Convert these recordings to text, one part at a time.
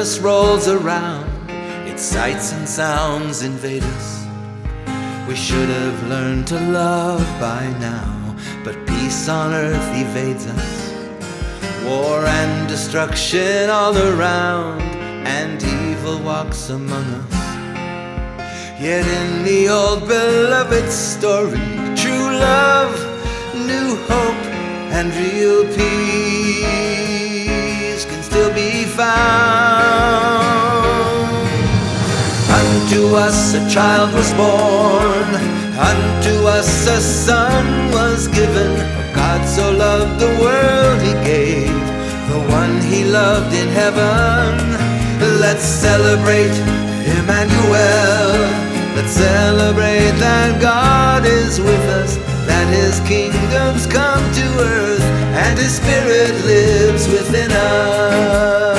Christmas rolls around, its sights and sounds invade us. We should have learned to love by now, but peace on earth evades us. War and destruction all around, and evil walks among us. Yet in the old beloved story, true love, new hope, and real peace can still be found. Unto us a child was born, unto us a son was given. For God so loved the world he gave, the one he loved in heaven. Let's celebrate Emmanuel. Let's celebrate that God is with us, that his kingdom's come to earth, and his spirit lives within us.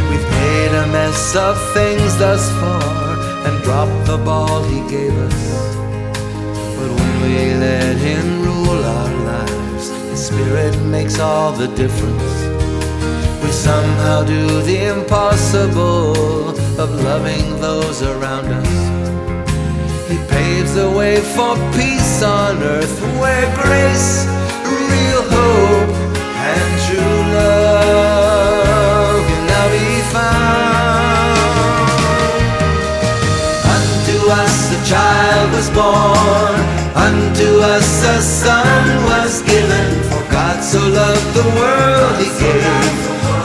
We've made a mess of things thus far and dropped the ball he gave us. But when we let him rule our lives, his spirit makes all the difference. We somehow do the impossible of loving those around us. He paves the way for peace on earth, where grace, real hope, and true love can now be found. Unto us a child was born, unto us a son was given. For God so loved the world he gave,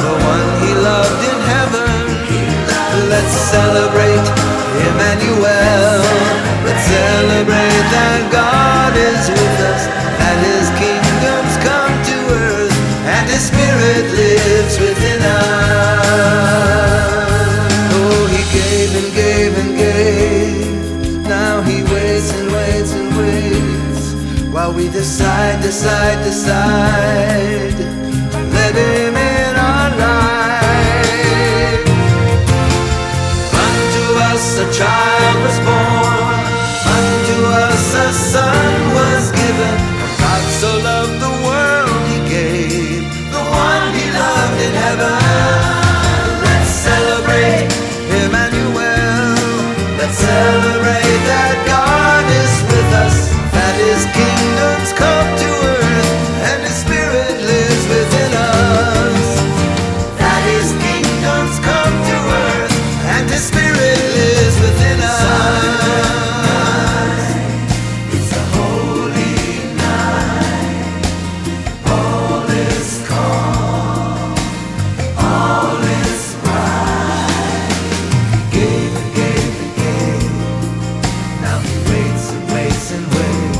the one he loved in heaven. Let's celebrate Emmanuel. Let's celebrate that God is with us, that his kingdom's come to earth, and his spirit lives within us. Oh, he gave and gave and gave. Now he waits and waits and waits, while we decide. Let him in our life. Unto us a child was born, unto us a son was given. For God so loved the world he gave, the one he loved in heaven. Let's celebrate Emmanuel. Let's celebrate that God is with us, that his kingdom's come to earth, and his spirit lives within us. That his kingdom's come to earth, and his spirit lives within us. It's a holy night. All is calm, all is bright. He gave and gave and gave. Now he waits and waits and waits,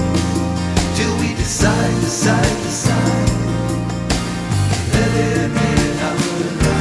till we decide. Let him in our life.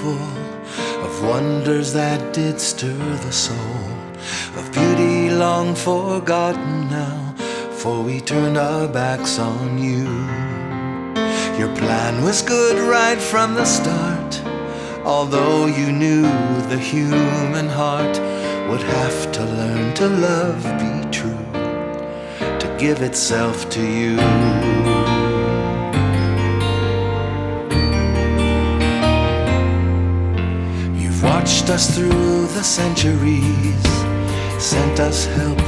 Full of wonders that did stir the soul, of beauty long forgotten now, for we turned our backs on you. Your plan was good right from the start, although you knew the human heart would have to learn to love, be true, to give itself to you. Watched us through the centuries, sent us help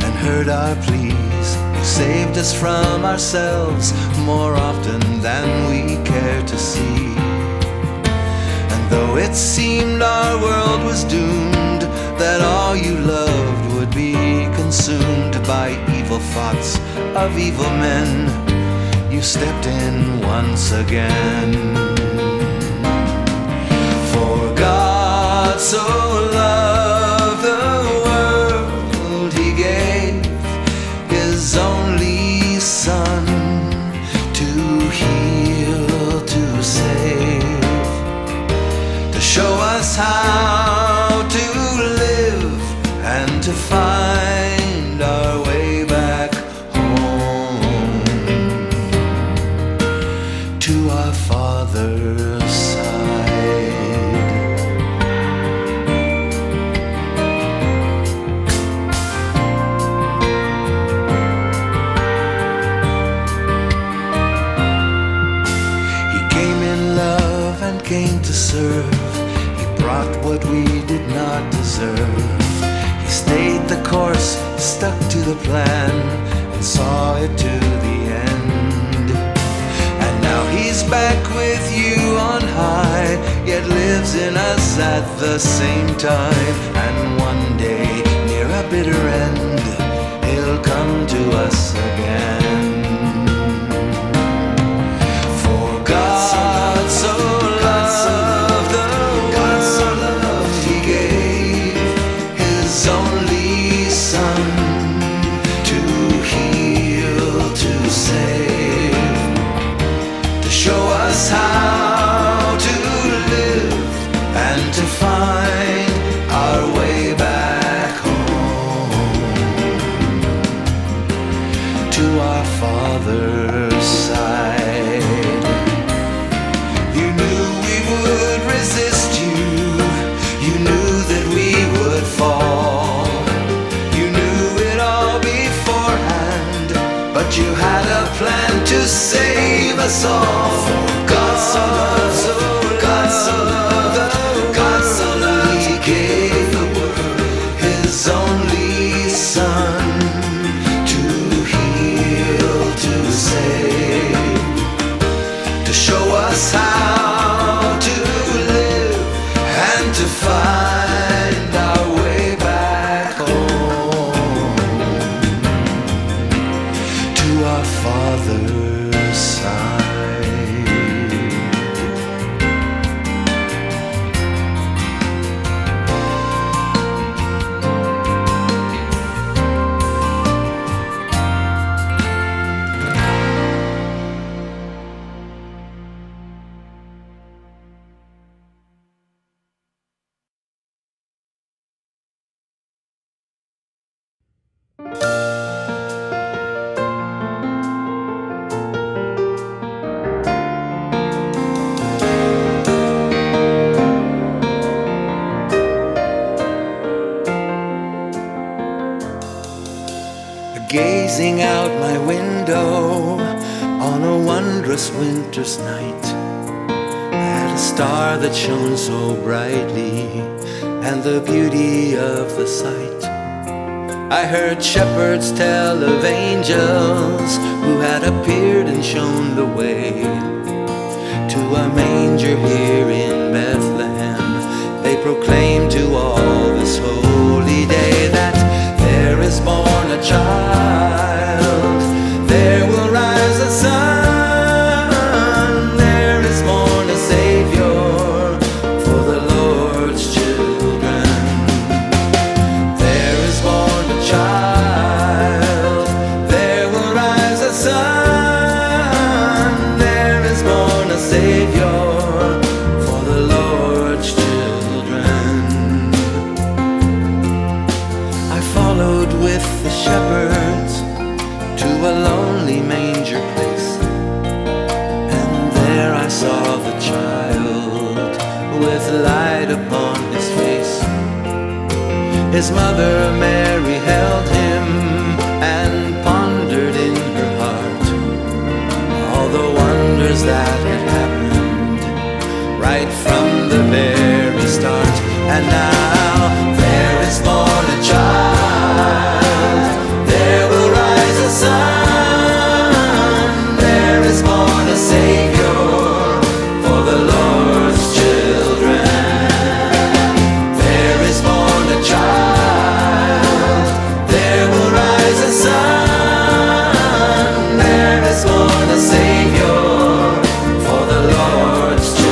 and heard our pleas. You saved us from ourselves more often than we care to see. And though it seemed our world was doomed, that all you loved would be consumed by evil thoughts of evil men, you stepped in once again. For God so loved the world, he gave his only Son to heal, to save, to show us how to live and to find our way back home to our Father's side. He came in love and came to serve. He brought what we did not deserve. He stayed the course, stuck to the plan, and saw it to the end. And now he's back with you on high, yet lives in us at the same time. And one day, near a bitter end, he'll come to us again. For God so loved the world, he gave his only Son to heal, to save, to show us how to live and to find our way back home to our Father's side. You knew we would resist you. You knew that we would fall. You knew it all beforehand, but you had a plan to save us all. God so loved, God so loved, God so loved, he gave the world his only Son to heal, to save, to show us how to live and to find our way back home to our Father's side. Gazing out my window on a wondrous winter's night, at a star that shone so brightly and the beauty of the sight, I heard shepherds tell of angels who had appeared and shown the way to a manger here in Bethlehem. They proclaimed to all this holy day that there is born a child, there will rise a son, there is born a Savior for the Lord's children. There is born a child, there will rise a son, there is born a Savior for the Lord's children. I followed with the shepherds to a lonely manger place, and there I saw the child with light upon his face. His mother Mary held him and pondered in her heart all the wonders that had happened right from the very start. And now there is born a child, there will rise a son, there is born a Savior for the Lord's children. There is born a child, there will rise a son, there is born a Savior for the Lord's children.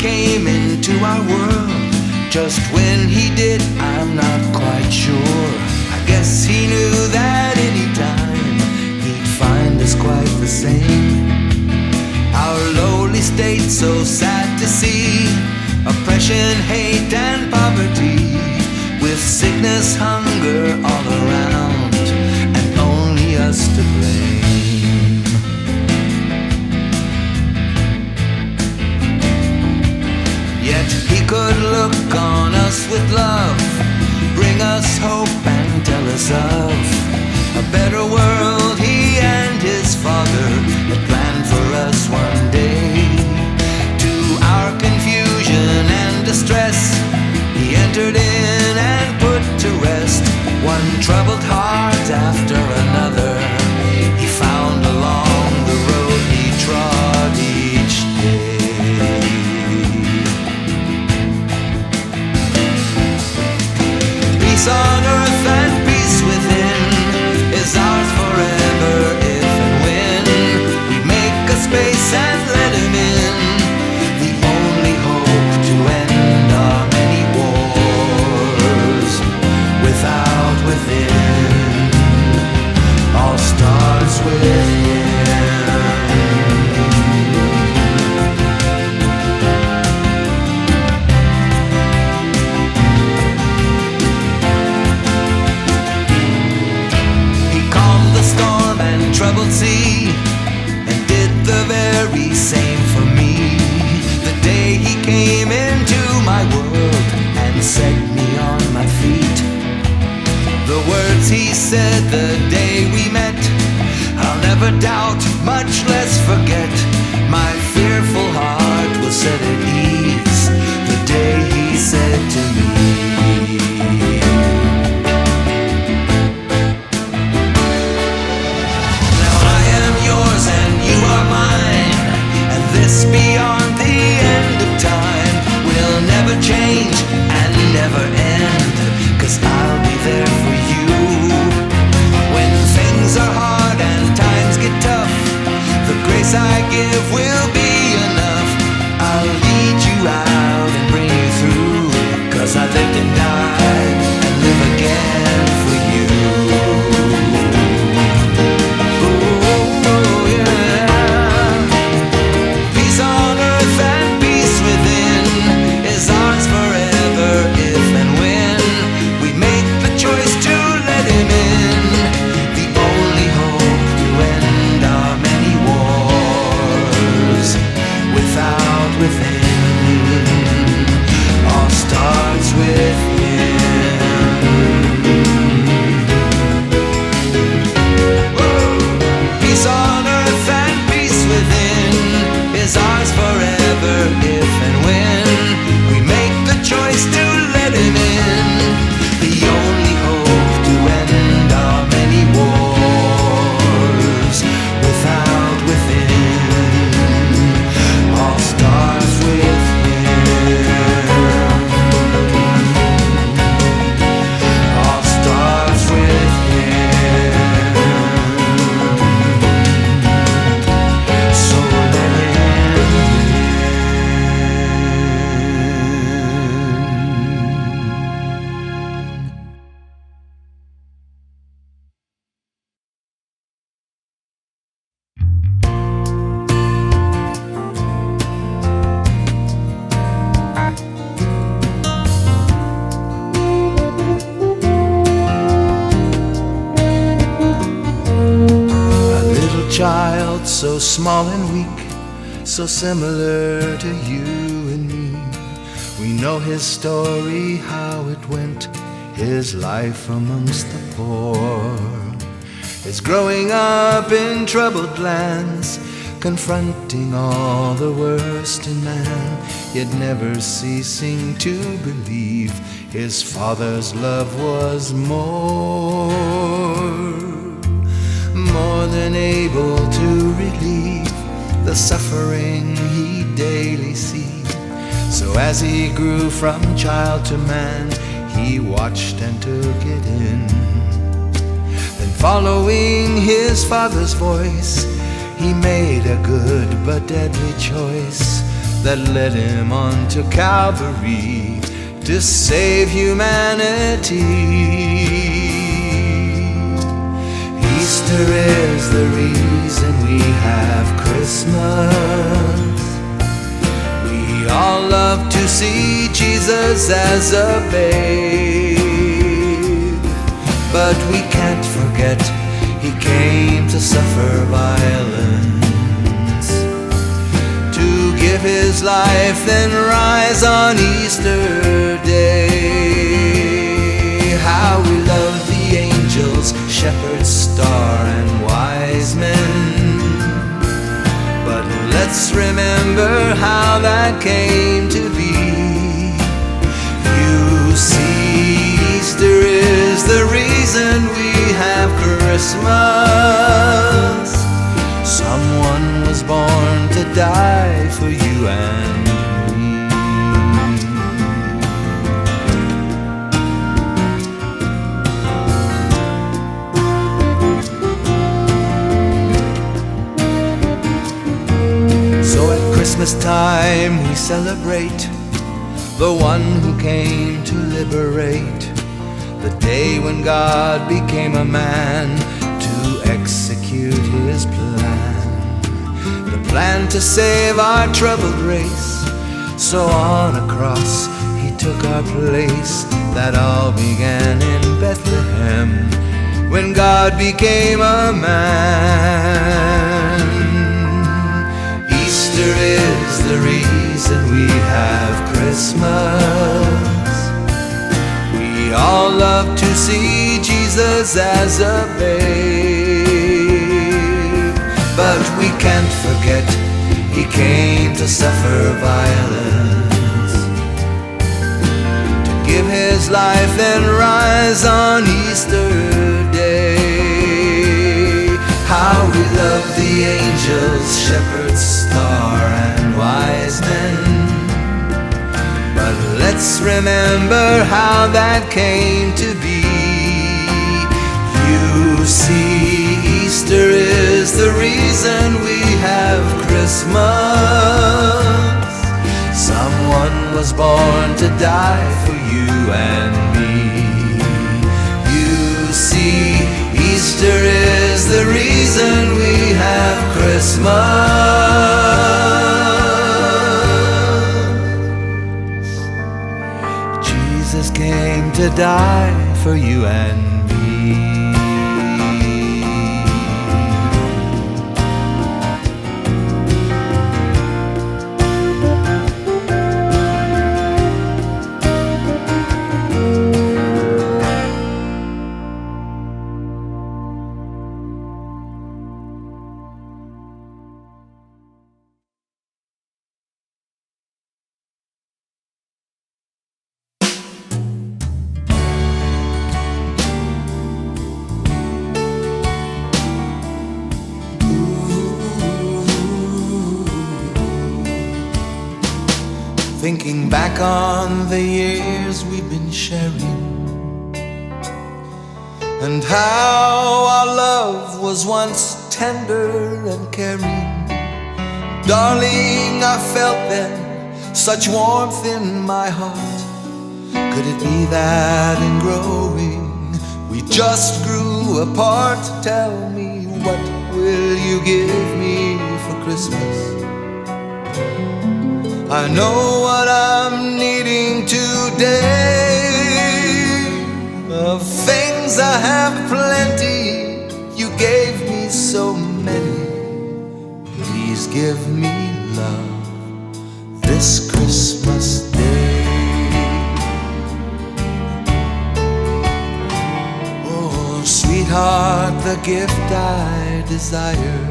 came into our world. Just when he did, I'm not quite sure. I guess he knew that anytime he'd find us quite the same. Our lowly state, so sad to see. Oppression, hate, and poverty, with sickness, hunger all around, and only us to blame. Yet he could look on us with love, bring us hope and tell us of a better world he and his Father had planned for us one day. To our confusion and distress, he entered in and put to rest one troubled heart after another. He found along the road he trod each day. Peace on earth and peace within is ours forever if and when we make a space and let him in. The only hope to end our many wars, without within, all starts with him. Storm and troubled sea, and did the very same for me. The day he came into my world and set me on my feet. The words he said the day we met, I'll never doubt, much less forget. My fearful heart was set at ease the day he said to me, beyond the end of time will never change and never end, 'cause I'll be there for you. When things are hard and times get tough, the grace I give will be enough. I'll lead you out and bring you through, 'cause I lived and died and live again for you. Child so small and weak, so similar to you and me. We know his story, how it went, his life amongst the poor, his growing up in troubled lands, confronting all the worst in man, yet never ceasing to believe his Father's love was more than able to relieve the suffering he daily see. So as he grew from child to man, he watched and took it in. Then following his Father's voice, he made a good but deadly choice, that led him on to Calvary to save humanity. Easter is the reason we have Christmas. We all love to see Jesus as a babe, but we can't forget he came to suffer violence, to give his life then rise on Easter Day. How we love the angels, shepherds, star and wise men, but let's remember how that came to be. You see, Easter is the reason we have Christmas. Someone was born to die for you and me. So at Christmas time we celebrate the one who came to liberate, the day when God became a man to execute his plan, the plan to save our troubled race. So on a cross he took our place. That all began in Bethlehem when God became a man. Easter is the reason we have Christmas. We all love to see Jesus as a babe, but we can't forget he came to suffer violence, to give his life and rise on Easter Day. How we love the angels, shepherds, star and wise men, but let's remember how that came to be. You see, Easter is the reason we have Christmas. Someone was born to die for you and me. You see, Easter is the reason we have Christmas. Jesus came to die for you and me. Thinking back on the years we've been sharing, and how our love was once tender and caring. Darling, I felt then such warmth in my heart. Could it be that in growing we just grew apart? Tell me, what will you give me for Christmas? I know what I'm needing today. Of things I have plenty, you gave me so many. Please give me love this Christmas Day. Oh, sweetheart, the gift I desire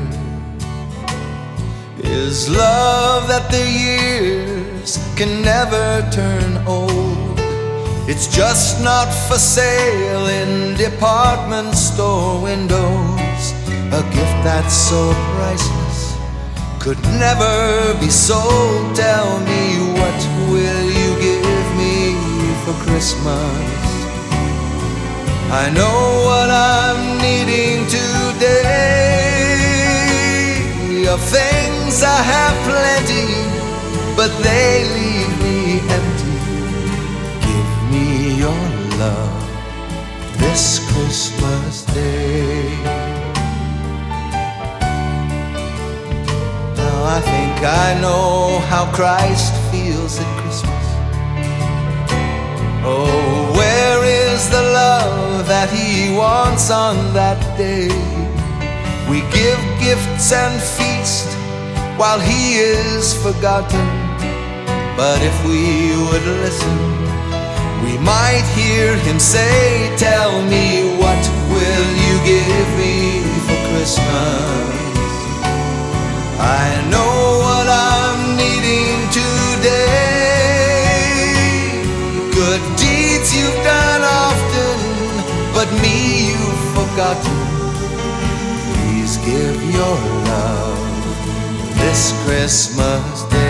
is love that the years can never turn old. It's just not for sale in department store windows. A gift that's so priceless could never be sold. Tell me, what will you give me for Christmas? I know what I'm needing today. Of things I have plenty, but but they leave me empty. Give me your love this Christmas Day. Now I think I know how Christ feels at Christmas. Oh, where is the love that He wants on that day? We give gifts and feast while He is forgotten. But if we would listen, we might hear Him say, tell me, what will you give me for Christmas? I know what I'm needing today. Good deeds you've done often, but me you've forgotten. Please give your love this Christmas Day.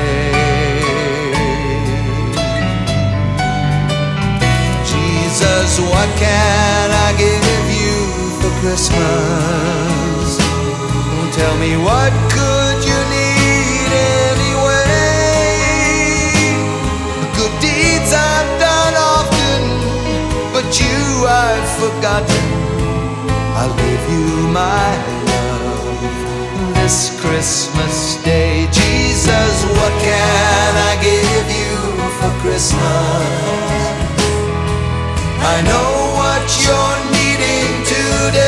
Jesus, what can I give you for Christmas? Tell me, what could you need anyway? Good deeds I've done often, but you I've forgotten. I'll give you my love this Christmas Day. Jesus, what can I give you for Christmas? I know what you're needing today.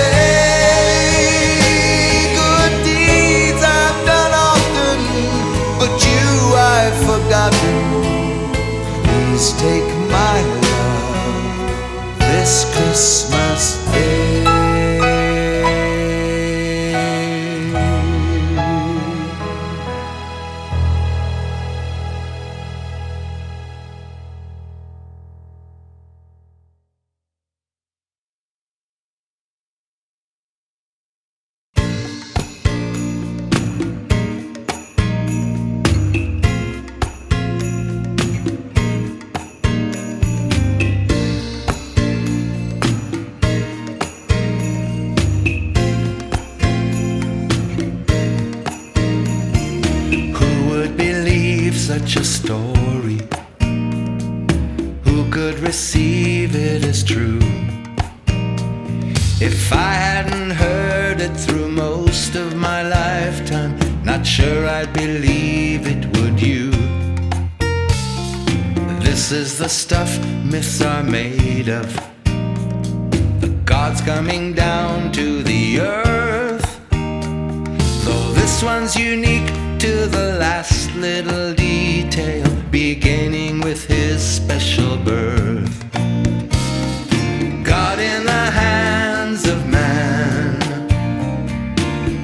Good deeds I've done often, but you I've forgotten. Please take my love this Christmas Day. Such a story, who could receive it as true? If I hadn't heard it through most of my lifetime, not sure I'd believe it, would you? This is the stuff myths are made of, the gods coming down to the earth. Though this one's unique to the last little detail, beginning with His special birth. God in the hands of man,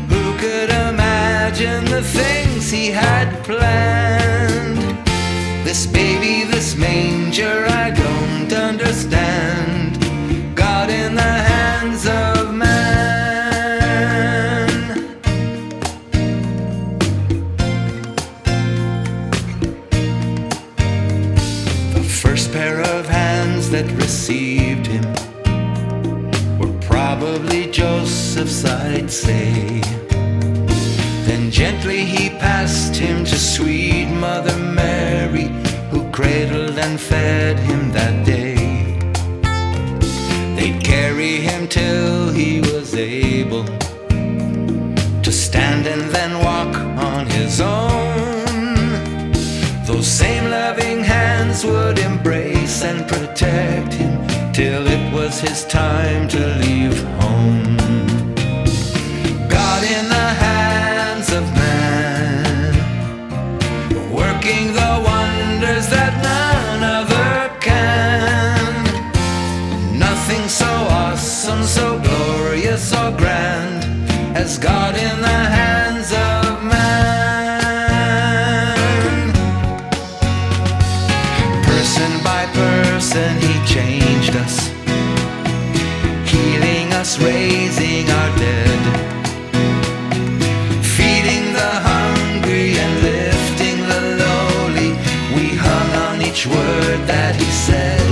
who could imagine the things He had planned? This baby, this manger, I don't understand. God in the hands of man. Pair of hands that received Him were probably Joseph's, I'd say. Then gently He passed Him to sweet Mother Mary, who cradled and fed Him that day. They'd carry Him till He was able to stand and then walk on His own. Those same loving hands would embrace and protect Him till it was His time to leave home. God in the hands of man, working the wonders that none other can. Nothing so awesome, so glorious or grand as God in the hands of man. Person, He changed us, healing us, raising our dead, feeding the hungry and lifting the lowly. We hung on each word that He said.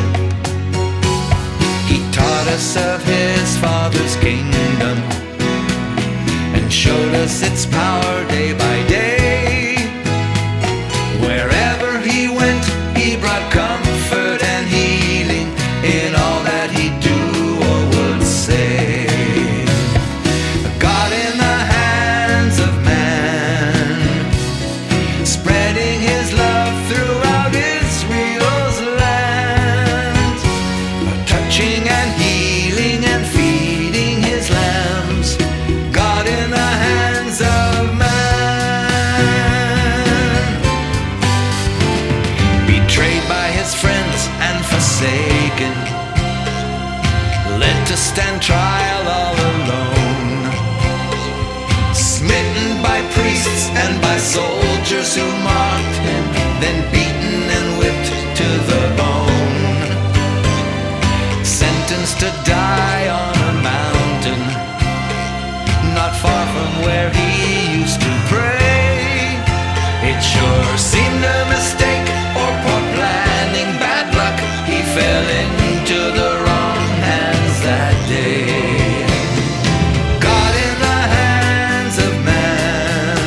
He taught us of His Father's kingdom and showed us its power day by day. Wherever to stand trial all alone, smitten by priests and by soldiers who mocked him, then beaten and whipped to the bone, sentenced to die on a mountain not far from where he used to pray. It sure seemed a mistake or poor planning, bad luck. He fell into the wrong hands that day. God in the hands of man,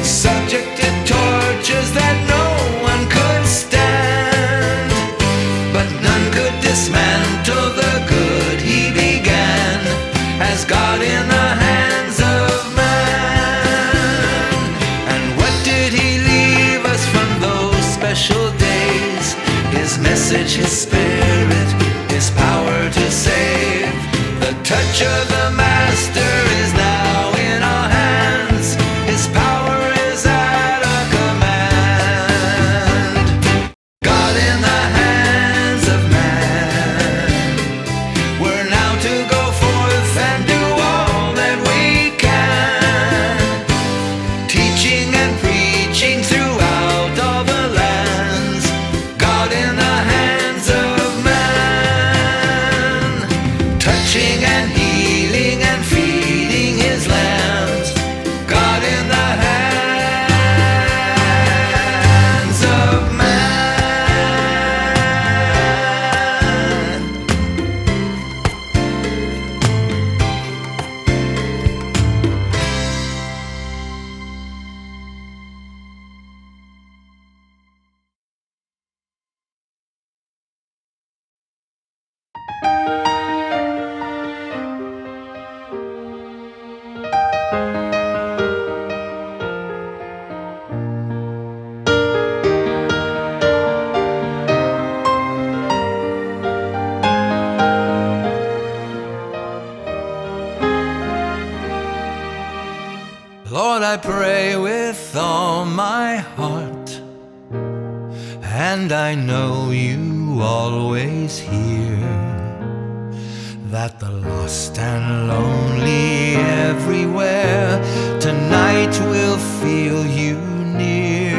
subject to tortures that no one could stand, but none could dismantle the good he began, as God in the hands of man. And what did he leave us from those special days? His message, his spirit, his power to save. The touch of the Master is now in our hands. His power is at our command. God in the hands of man, we're now to go forth and do all that we can, teaching and preaching throughout all the lands. God in the hands of man, touching and healing and feeding his lambs. God in the hands of man. Lord, I pray with all my heart, and I know you always hear, that the lost and lonely everywhere tonight will feel you near.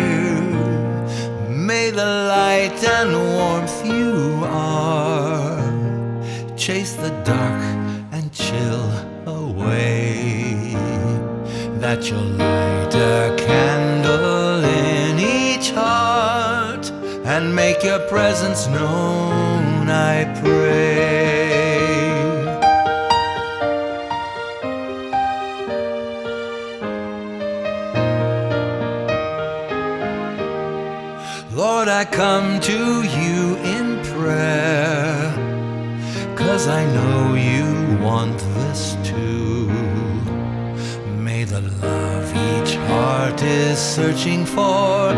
May the light and warmth you are chase the dark and chill away, that you'll light a candle in each heart and make your presence known, I pray. Lord, I come to you in prayer, 'cause I know you want this too. May the love each heart is searching for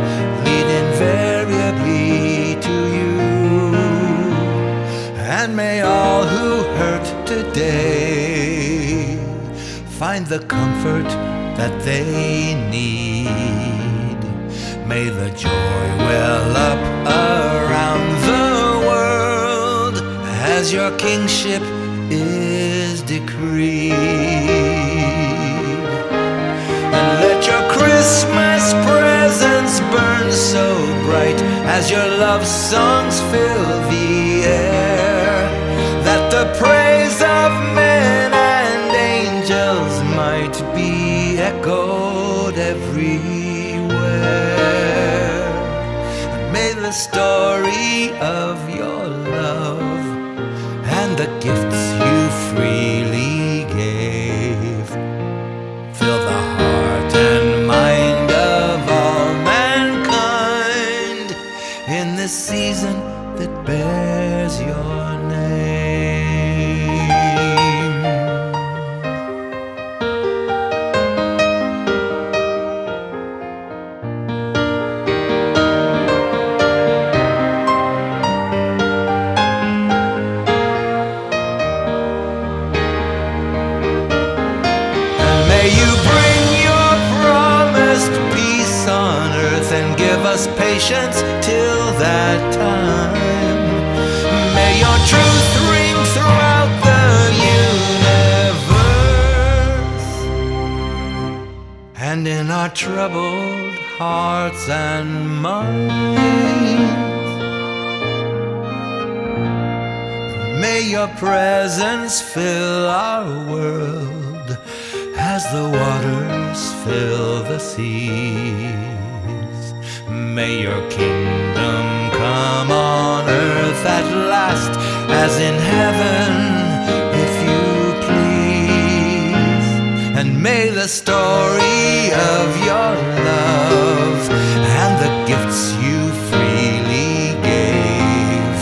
lead invariably to you, and may all who hurt today find the comfort that they need. May the joy well up around the world as your kingship is decreed. And let your Christmas presents burn so bright as your love songs fill the air, that the praise of men and angels might be echoed everywhere. And may the story of your love and the gifts you freely gave fill the heart and mind of all mankind in this season that bears your name. May you bring your promised peace on earth and give us patience till that time. May your and in our troubled hearts and minds. May your presence fill our world as the waters fill the seas. May your kingdom come on earth at last, as in heaven, if you please. And may the story of your love and the gifts you freely gave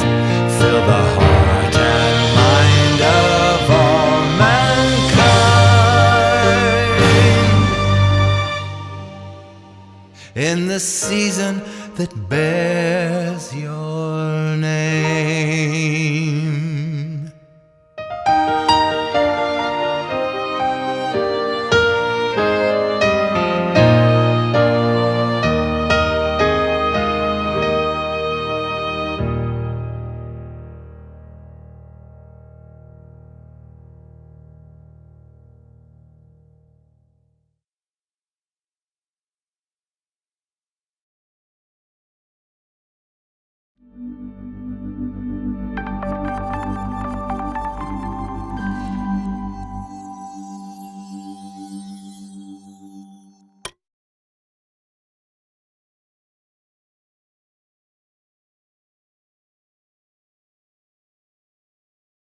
fill the heart and mind of all mankind in the season that bears your name.